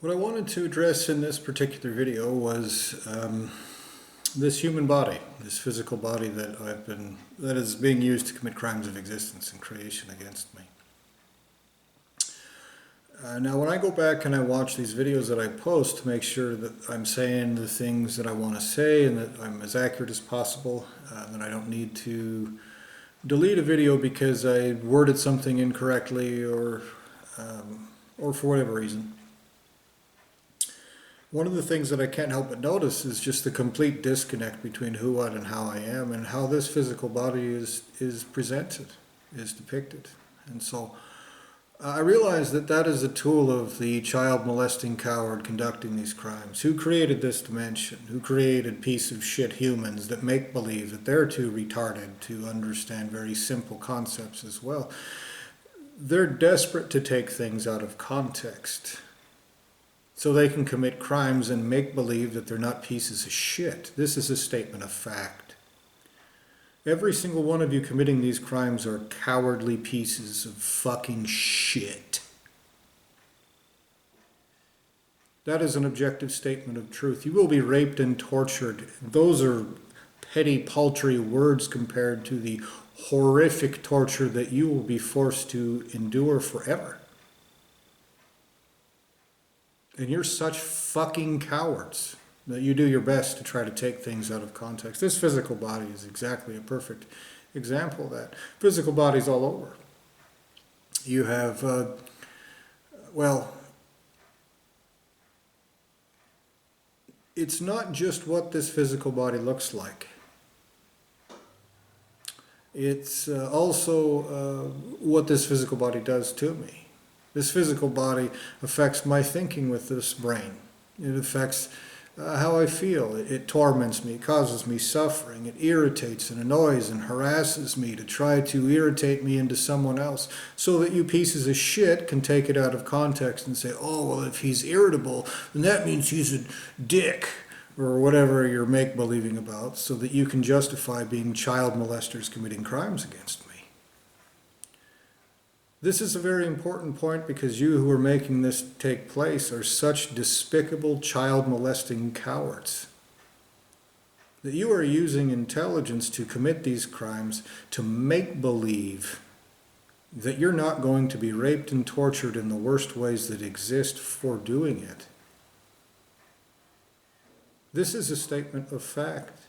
What I wanted to address in this particular video was this human body, this physical body that is being used to commit crimes of existence and creation against me. Now when I go back and I watch these videos that I post to make sure that I'm saying the things that I want to say and that I'm as accurate as possible, that I don't need to delete a video because I worded something incorrectly or for whatever reason. One of the things that I can't help but notice is just the complete disconnect between who, what, and how I am, and how this physical body is presented, is depicted. And so I realize that that is a tool of the child molesting coward conducting these crimes. Who created this dimension? Who created piece of shit humans that make believe that they're too retarded to understand very simple concepts as well? They're desperate to take things out of context so they can commit crimes and make believe that they're not pieces of shit. This is a statement of fact. Every single one of you committing these crimes are cowardly pieces of fucking shit. That is an objective statement of truth. You will be raped and tortured. Those are petty, paltry words compared to the horrific torture that you will be forced to endure forever. And you're such fucking cowards that you do your best to try to take things out of context. This physical body is exactly a perfect example of that. Physical bodies all over. You have, it's not just what this physical body looks like. It's also what this physical body does to me. This physical body affects my thinking with this brain. It affects how I feel. It torments me, it causes me suffering. It irritates and annoys and harasses me to try to irritate me into someone else so that you pieces of shit can take it out of context and say, oh, well, if he's irritable, then that means he's a dick, or whatever you're make-believing about, so that you can justify being child molesters committing crimes against me. This is a very important point because you who are making this take place are such despicable child molesting cowards that you are using intelligence to commit these crimes to make believe that you're not going to be raped and tortured in the worst ways that exist for doing it. This is a statement of fact.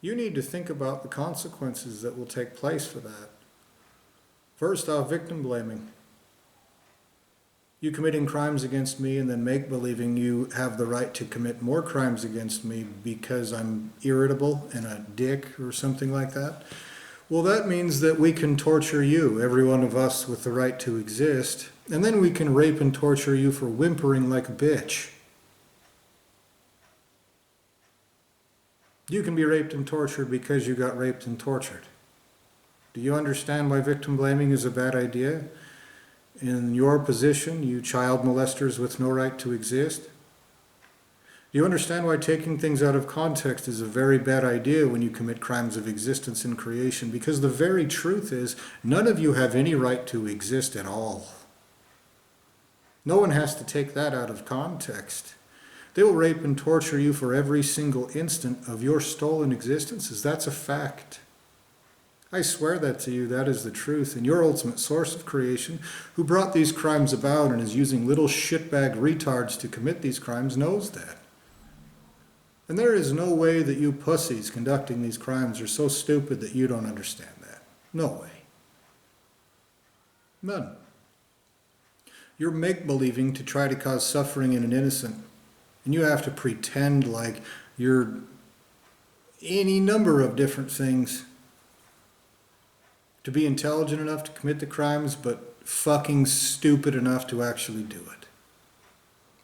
You need to think about the consequences that will take place for that. First off, victim blaming. You committing crimes against me and then make-believing you have the right to commit more crimes against me because I'm irritable and a dick or something like that. Well, that means that we can torture you, every one of us with the right to exist, and then we can rape and torture you for whimpering like a bitch. You can be raped and tortured because you got raped and tortured. Do you understand why victim blaming is a bad idea? In your position, you child molesters with no right to exist? Do you understand why taking things out of context is a very bad idea when you commit crimes of existence and creation? Because the very truth is, none of you have any right to exist at all. No one has to take that out of context. They will rape and torture you for every single instant of your stolen existences. That's a fact. I swear that to you, that is the truth. And your ultimate source of creation, who brought these crimes about and is using little shitbag retards to commit these crimes, knows that. And there is no way that you pussies conducting these crimes are so stupid that you don't understand that. No way. None. You're make-believing to try to cause suffering in an innocent. And you have to pretend like you're any number of different things to be intelligent enough to commit the crimes, but fucking stupid enough to actually do it.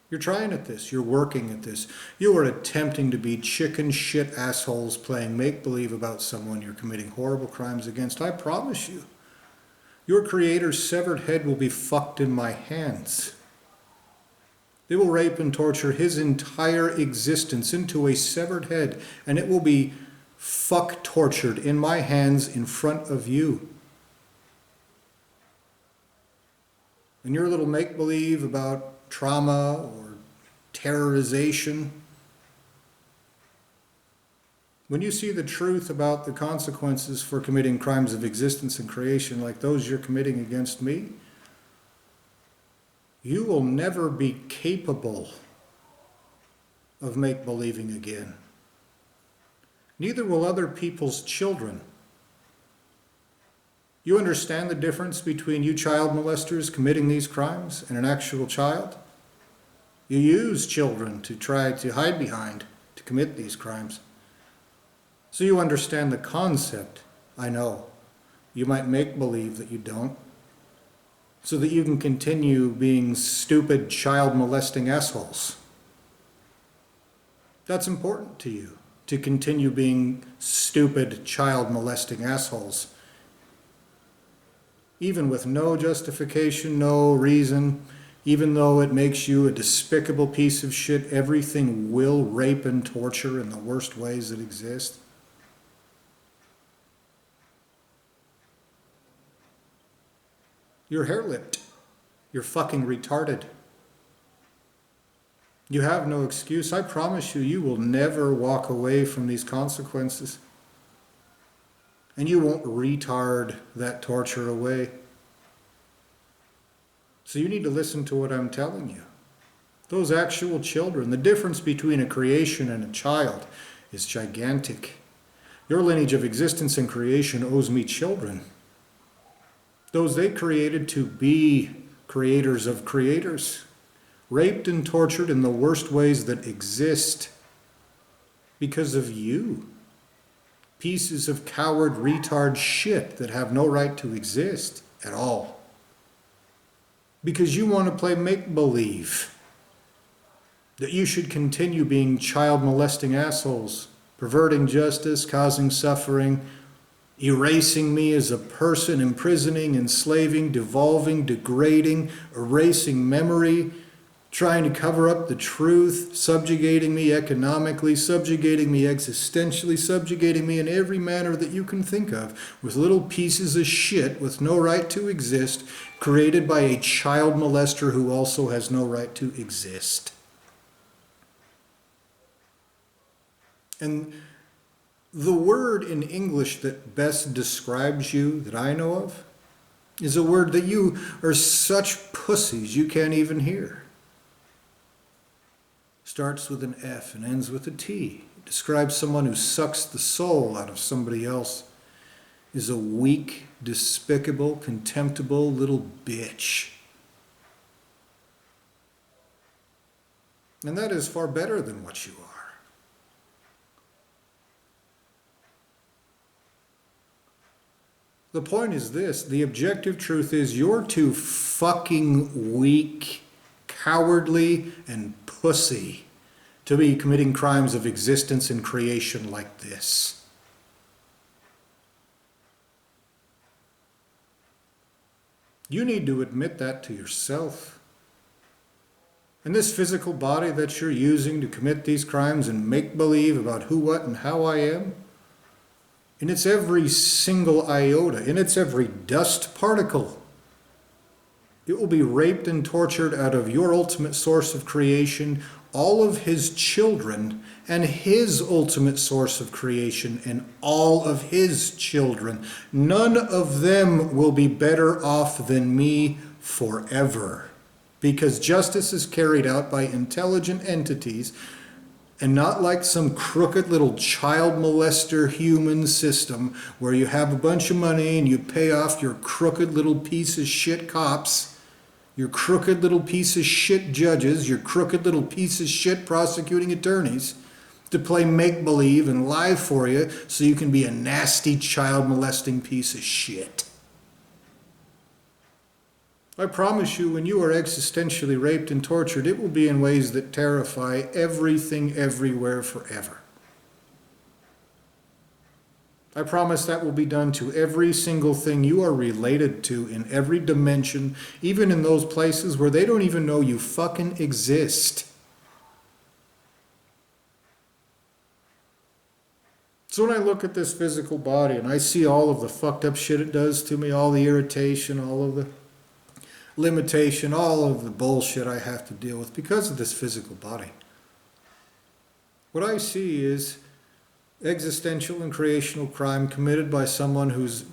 You're trying at this. You're working at this. You are attempting to be chicken shit assholes playing make-believe about someone you're committing horrible crimes against. I promise you. Your creator's severed head will be fucked in my hands. They will rape and torture his entire existence into a severed head, and it will be fuck tortured in my hands in front of you. And your little make-believe about trauma or terrorization. When you see the truth about the consequences for committing crimes of existence and creation like those you're committing against me, you will never be capable of make-believing again. Neither will other people's children. You understand the difference between you child molesters committing these crimes and an actual child? You use children to try to hide behind to commit these crimes. So you understand the concept, I know. You might make believe that you don't, so that you can continue being stupid child molesting assholes. That's important to you, to continue being stupid child molesting assholes. Even with no justification, no reason, even though it makes you a despicable piece of shit, everything will rape and torture in the worst ways that exist. You're hair-lipped. You're fucking retarded. You have no excuse. I promise you, you will never walk away from these consequences. And you won't retard that torture away. So you need to listen to what I'm telling you. Those actual children, the difference between a creation and a child is gigantic. Your lineage of existence and creation owes me children. Those they created to be creators of creators, raped and tortured in the worst ways that exist because of you. Pieces of coward, retard shit that have no right to exist at all. Because you want to play make-believe. That you should continue being child-molesting assholes, perverting justice, causing suffering, erasing me as a person, imprisoning, enslaving, devolving, degrading, erasing memory, trying to cover up the truth, subjugating me economically, subjugating me existentially, subjugating me in every manner that you can think of, with little pieces of shit with no right to exist, created by a child molester who also has no right to exist. And the word in English that best describes you, that I know of, is a word that you are such pussies you can't even hear. Starts with an F and ends with a T. It describes someone who sucks the soul out of somebody else, is a weak, despicable, contemptible little bitch. And that is far better than what you are. The point is this, the objective truth is you're too fucking weak, cowardly, and pussy to be committing crimes of existence and creation like this. You need to admit that to yourself. And this physical body that you're using to commit these crimes and make believe about who, what, and how I am, in its every single iota, in its every dust particle, it will be raped and tortured out of your ultimate source of creation, all of his children, and his ultimate source of creation, and all of his children. None of them will be better off than me forever, because justice is carried out by intelligent entities and not like some crooked little child molester human system where you have a bunch of money and you pay off your crooked little piece of shit cops, your crooked little piece of shit judges, your crooked little piece of shit prosecuting attorneys to play make-believe and lie for you so you can be a nasty child molesting piece of shit. I promise you, when you are existentially raped and tortured, it will be in ways that terrify everything everywhere forever. I promise that will be done to every single thing you are related to in every dimension, even in those places where they don't even know you fucking exist. So when I look at this physical body and I see all of the fucked up shit it does to me, all the irritation, all of the limitation, all of the bullshit I have to deal with because of this physical body. What I see is existential and creational crime committed by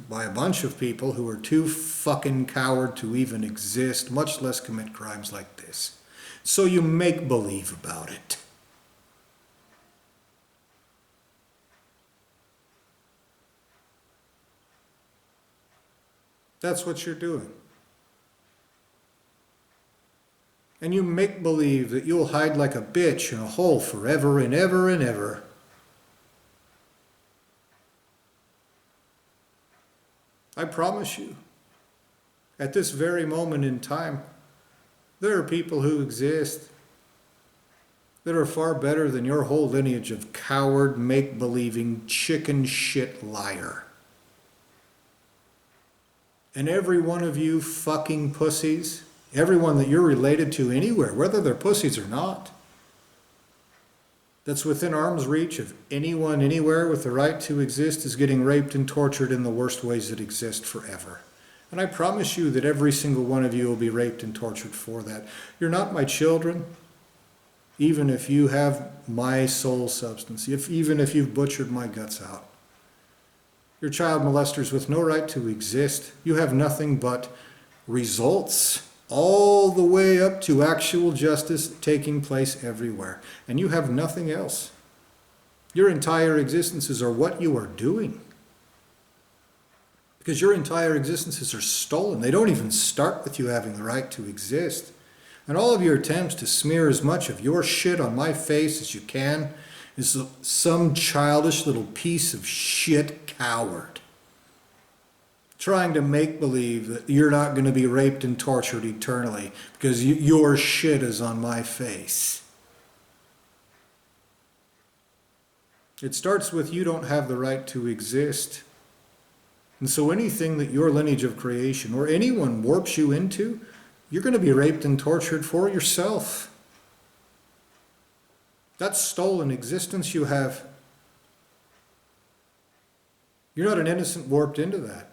by a bunch of people who are too fucking coward to even exist, much less commit crimes like this. So you make believe about it. That's what you're doing. And you make believe that you'll hide like a bitch in a hole forever and ever and ever. I promise you, at this very moment in time, there are people who exist that are far better than your whole lineage of coward, make-believing, chicken shit liar. And every one of you fucking pussies, everyone that you're related to anywhere, whether they're pussies or not, that's within arm's reach of anyone anywhere with the right to exist is getting raped and tortured in the worst ways that exist forever. And I promise you that every single one of you will be raped and tortured for that. You're not my children, even if you have my soul substance, even if you've butchered my guts out. You're child molesters with no right to exist. You have nothing but results all the way up to actual justice taking place everywhere. And you have nothing else. Your entire existences are what you are doing. Because your entire existences are stolen. They don't even start with you having the right to exist. And all of your attempts to smear as much of your shit on my face as you can is some childish little piece of shit coward trying to make believe that you're not going to be raped and tortured eternally because your shit is on my face. It starts with you don't have the right to exist. And so anything that your lineage of creation or anyone warps you into, you're going to be raped and tortured for yourself. That stolen existence you have, you're not an innocent warped into that.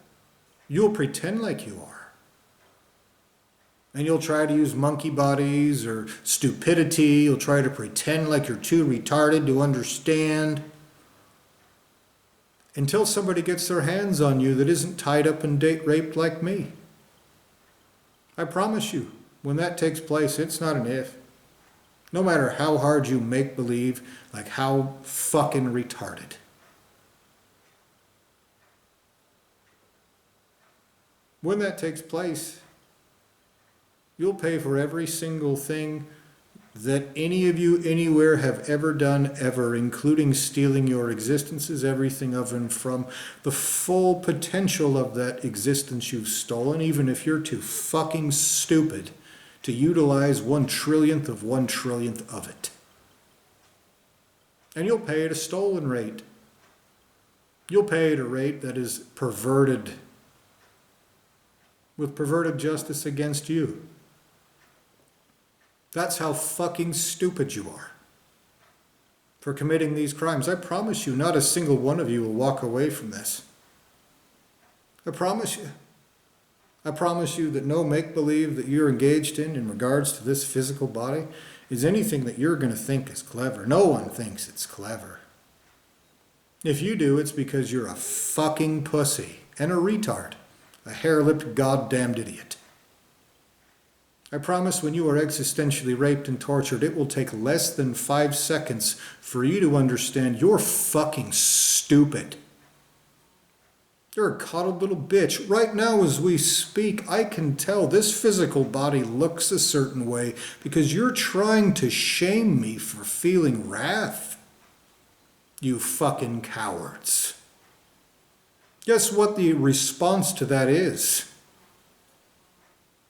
You'll pretend like you are. And you'll try to use monkey bodies or stupidity. You'll try to pretend like you're too retarded to understand. Until somebody gets their hands on you that isn't tied up and date raped like me. I promise you, when that takes place, it's not an if. No matter how hard you make believe, like how fucking retarded. When that takes place, you'll pay for every single thing that any of you anywhere have ever done ever, including stealing your existences, everything of and from the full potential of that existence you've stolen, even if you're too fucking stupid to utilize 1/1,000,000th of 1/1,000,000th of it. And you'll pay at a stolen rate. You'll pay at a rate that is perverted, with perverted justice against you. That's how fucking stupid you are for committing these crimes. I promise you, not a single one of you will walk away from this. I promise you. I promise you that no make-believe that you're engaged in regards to this physical body is anything that you're going to think is clever. No one thinks it's clever. If you do, it's because you're a fucking pussy and a retard, a hair-lipped goddamned idiot. I promise when you are existentially raped and tortured, it will take less than 5 seconds for you to understand you're fucking stupid. You're a coddled little bitch. Right now as we speak, I can tell this physical body looks a certain way because you're trying to shame me for feeling wrath. You fucking cowards. Guess what the response to that is?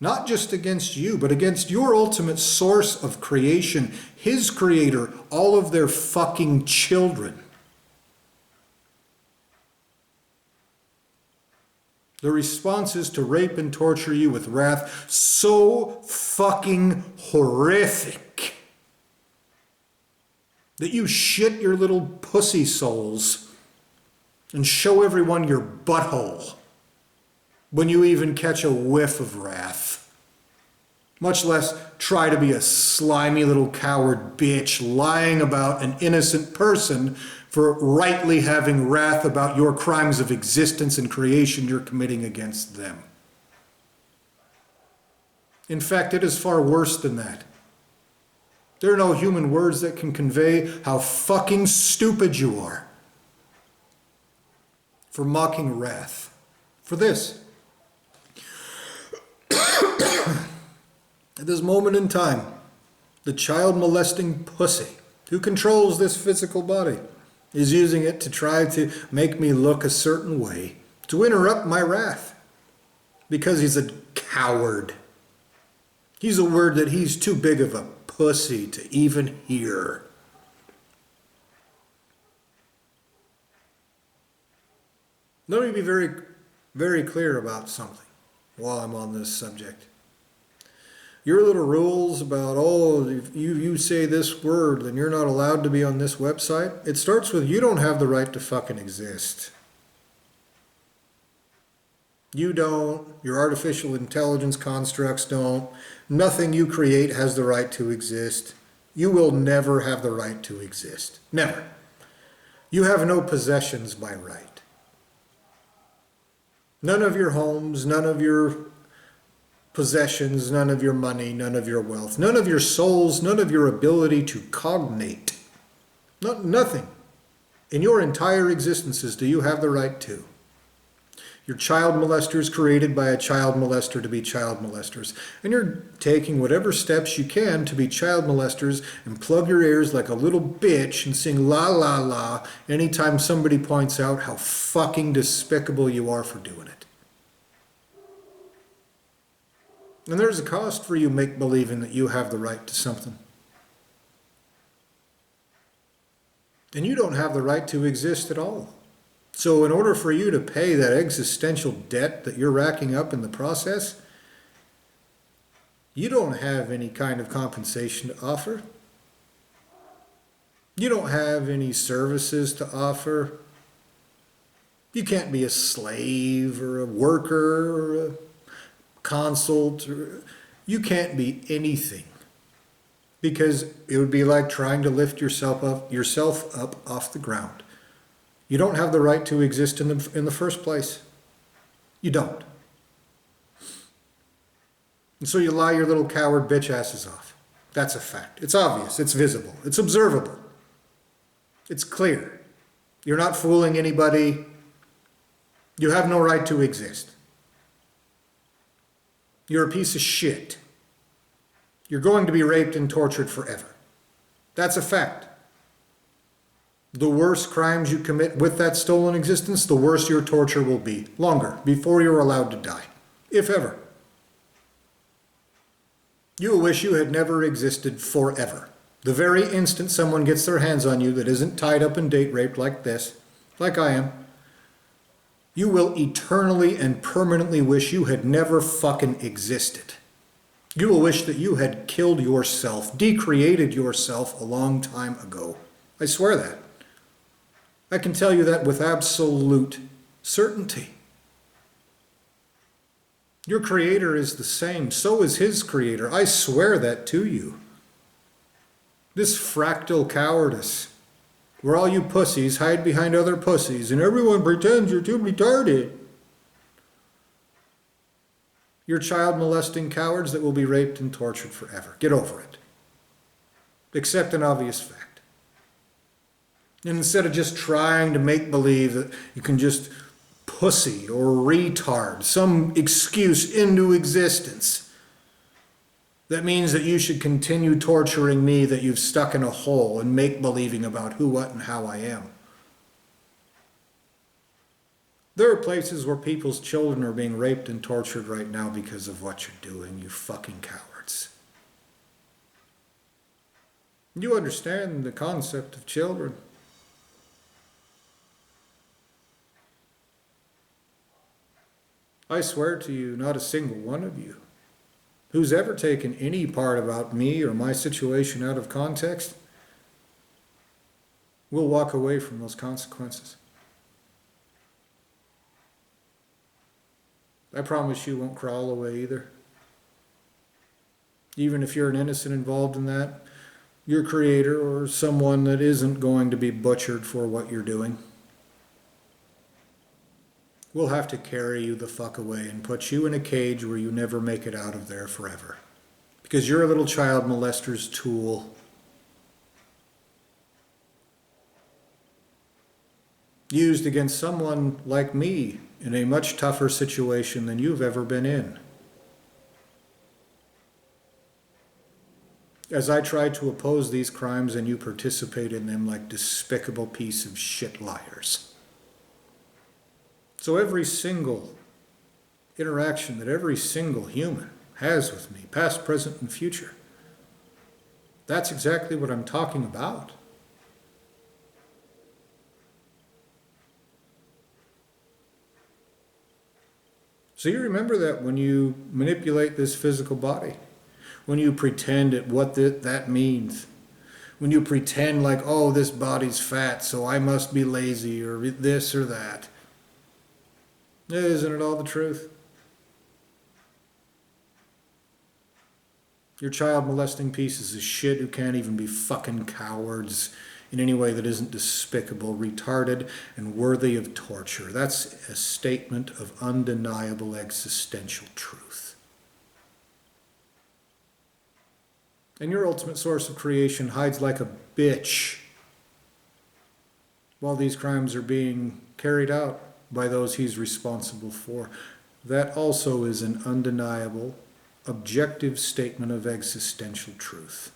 Not just against you, but against your ultimate source of creation, his creator, all of their fucking children. The response is to rape and torture you with wrath so fucking horrific that you shit your little pussy souls and show everyone your butthole when you even catch a whiff of wrath. much less try to be a slimy little coward bitch lying about an innocent person for rightly having wrath about your crimes of existence and creation you're committing against them. In fact, it is far worse than that. There are no human words that can convey how fucking stupid you are for mocking wrath. For this. At this moment in time, the child molesting pussy who controls this physical body is using it to try to make me look a certain way, to interrupt my wrath, because he's a coward. He's a word that he's too big of a pussy to even hear. Let me be very, very clear about something while I'm on this subject. Your little rules about, oh, if you say this word, then you're not allowed to be on this website. It starts with, you don't have the right to fucking exist. You don't. Your artificial intelligence constructs don't. Nothing you create has the right to exist. You will never have the right to exist. Never. You have no possessions by right. None of your homes, none of your possessions, none of your money, none of your wealth, none of your souls, none of your ability to cognate. Nothing in your entire existences do you have the right to. Your child molesters created by a child molester to be child molesters. And you're taking whatever steps you can to be child molesters and plug your ears like a little bitch and sing la la la anytime somebody points out how fucking despicable you are for doing it. And there's a cost for you make-believing that you have the right to something. And you don't have the right to exist at all. So in order for you to pay that existential debt that you're racking up in the process, you don't have any kind of compensation to offer. You don't have any services to offer. You can't be a slave or a worker or a consult. You can't be anything, because it would be like trying to lift yourself up off the ground. You don't have the right to exist in the first place. You don't. And so you lie your little coward bitch asses off. That's a fact. It's obvious. It's visible. It's observable. It's clear. You're not fooling anybody. You have no right to exist. You're a piece of shit. You're going to be raped and tortured forever. That's a fact. The worse crimes you commit with that stolen existence, the worse your torture will be. Longer, before you're allowed to die. If ever. You will wish you had never existed forever. The very instant someone gets their hands on you that isn't tied up and date raped like this, like I am, you will eternally and permanently wish you had never fucking existed. You will wish that you had killed yourself, decreated yourself a long time ago. I swear that. I can tell you that with absolute certainty. Your creator is the same. So is his creator. I swear that to you. This fractal cowardice, where all you pussies hide behind other pussies and everyone pretends you're too retarded. You're child molesting cowards that will be raped and tortured forever. Get over it. Accept an obvious fact. And instead of just trying to make believe that you can just pussy or retard some excuse into existence, that means that you should continue torturing me that you've stuck in a hole and make believing about who, what, and how I am. There are places where people's children are being raped and tortured right now because of what you're doing, you fucking cowards. You understand the concept of children. I swear to you, not a single one of you who's ever taken any part about me or my situation out of context will walk away from those consequences. I promise you won't crawl away either. Even if you're an innocent involved in that, your creator or someone that isn't going to be butchered for what you're doing will have to carry you the fuck away and put you in a cage where you never make it out of there forever. Because you're a little child molester's tool. Used against someone like me in a much tougher situation than you've ever been in. As I try to oppose these crimes and you participate in them like despicable piece of shit liars. So every single interaction that every single human has with me, past, present, and future, that's exactly what I'm talking about. So you remember that when you manipulate this physical body, when you pretend at what that means, when you pretend like, oh, this body's fat, so I must be lazy, or this or that. Isn't it all the truth? You're child molesting pieces of shit who can't even be fucking cowards in any way that isn't despicable, retarded, and worthy of torture. That's a statement of undeniable existential truth. And your ultimate source of creation hides like a bitch while these crimes are being carried out by those he's responsible for. That also is an undeniable, objective statement of existential truth.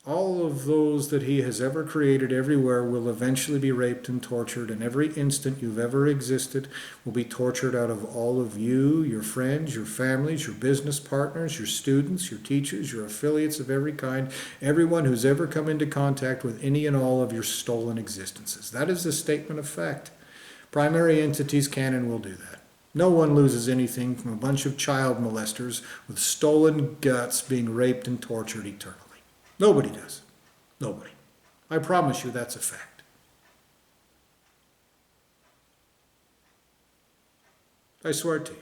All of those that he has ever created everywhere will eventually be raped and tortured, and every instant you've ever existed will be tortured out of all of you, your friends, your families, your business partners, your students, your teachers, your affiliates of every kind, everyone who's ever come into contact with any and all of your stolen existences. That is a statement of fact. Primary entities can and will do that. No one loses anything from a bunch of child molesters with stolen guts being raped and tortured eternally. Nobody does. Nobody. I promise you that's a fact. I swear it to you.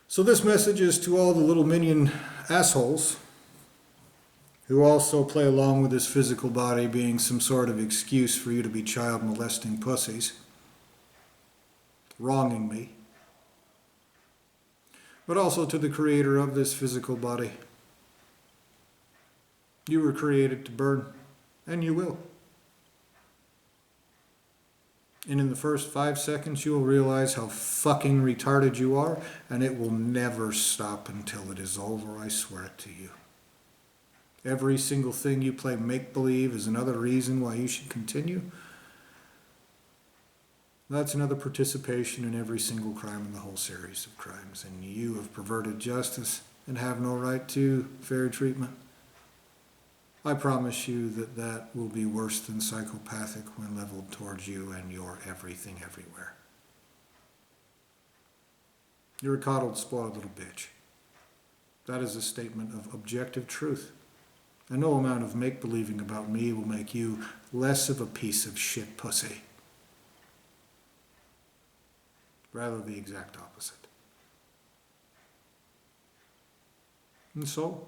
So this message is to all the little minion assholes who also play along with this physical body being some sort of excuse for you to be child molesting pussies, wronging me. But also to the creator of this physical body. You were created to burn, and you will. And in the first 5 seconds, you will realize how fucking retarded you are, and it will never stop until it is over, I swear it to you. Every single thing you play make-believe is another reason why you should continue. That's another participation in every single crime in the whole series of crimes. And you have perverted justice and have no right to fair treatment. I promise you that that will be worse than psychopathic when leveled towards you and your everything everywhere. You're a coddled, spoiled little bitch. That is a statement of objective truth. And no amount of make-believing about me will make you less of a piece of shit pussy. Rather the exact opposite. And so,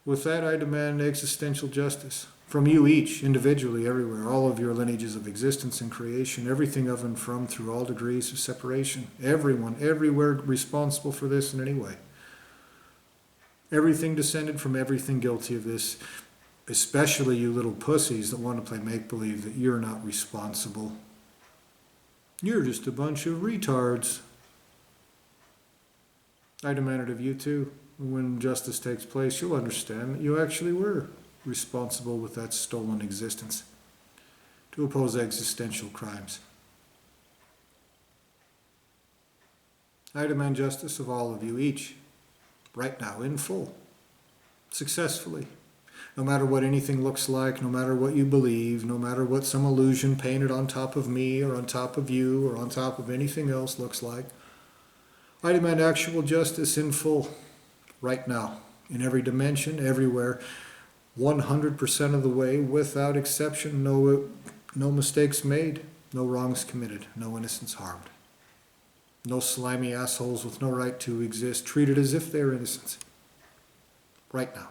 with that, I demand existential justice from you each, individually, everywhere, all of your lineages of existence and creation, everything of and from through all degrees of separation, everyone, everywhere responsible for this in any way. Everything descended from everything guilty of this, especially you little pussies that want to play make-believe that you're not responsible. You're just a bunch of retards. I demand it of you too. When justice takes place, you'll understand that you actually were responsible with that stolen existence to oppose existential crimes. I demand justice of all of you each, right now, in full, successfully. No matter what anything looks like, no matter what you believe, no matter what some illusion painted on top of me or on top of you or on top of anything else looks like, I demand actual justice in full, right now, in every dimension, everywhere, 100% of the way, without exception, no No mistakes made, no wrongs committed, no innocents harmed. No slimy assholes with no right to exist treated as if they're innocent. Right now.